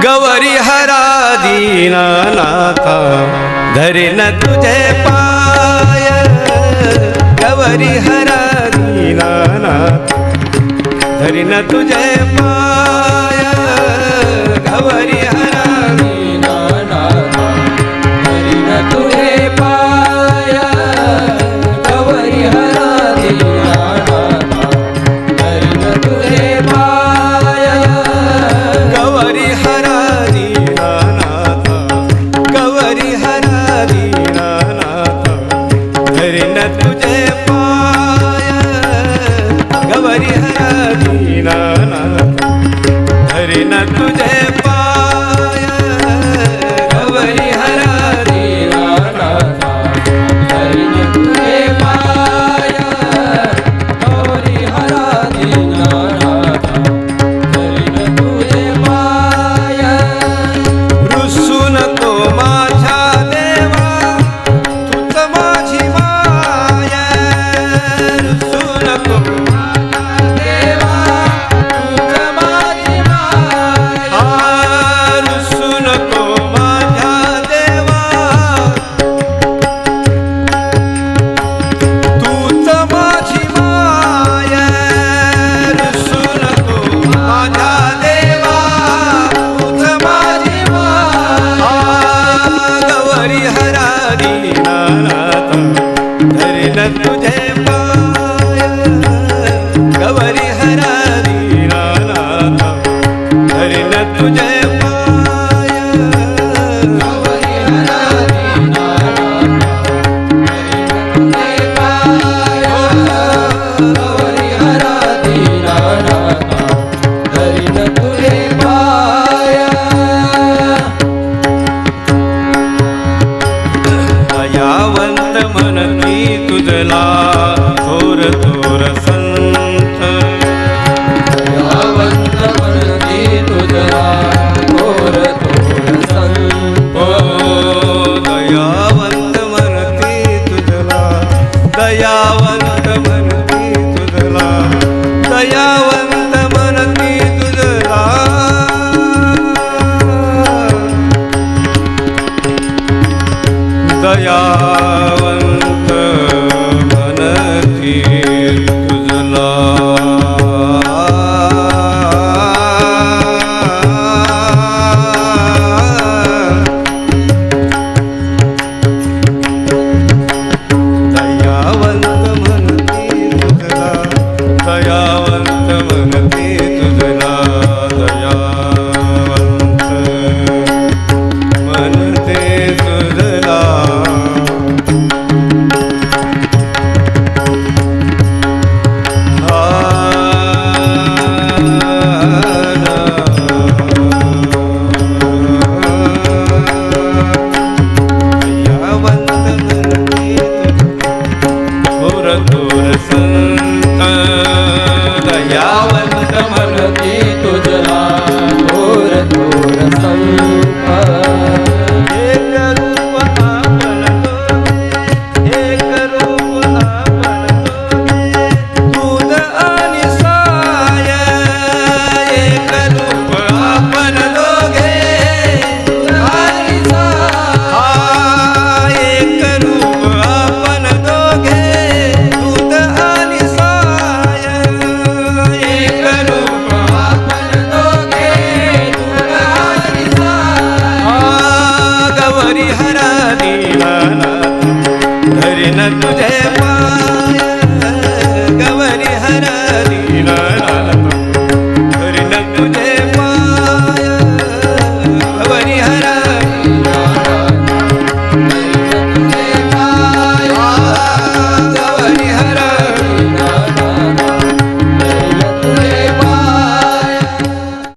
गौरी हरा दीनानाथा धरीन तुझे पाय गौरी हरा दीनानाथ धरीन तुझे पाय गौरी हरा दीनानाथ धरीन तुझे पाय गौरी हरा दीनानाथ धरीन तुझे पाय गौरी हरा दीनानाथ गौरी हरा दीनानाथ धरीन तुझे पाय गौरी हरा दीनानाथ धरीन तुझे पाय गौरी हरा दीनानाथ धरीन तुझे पाय गौरी हरा दीनानाथ धरीन तुझे पाय रुसू नको माझ्या देवा तूच माझी माया रुसू नको देवा तुझ माझी माया रुसू नको माझ्या देवा तूच माझी माया रुसू नको माझ्या देवा तूच माझी माया गौरी हरा दीनानाथ धरीन तुझे पाय गौरी हरा दीनानाथ धरीन तुझे पाय गौरी हरा दीनानाथ धरीन तुझे पाय दयावंत मनती तुझला थोर थोर संत दयावंत मनती तुझला थोर थोर संत ओ दयावंत मनती तुझला दयावंत मनती तुझला दयावंत मनती तुझला दयावंत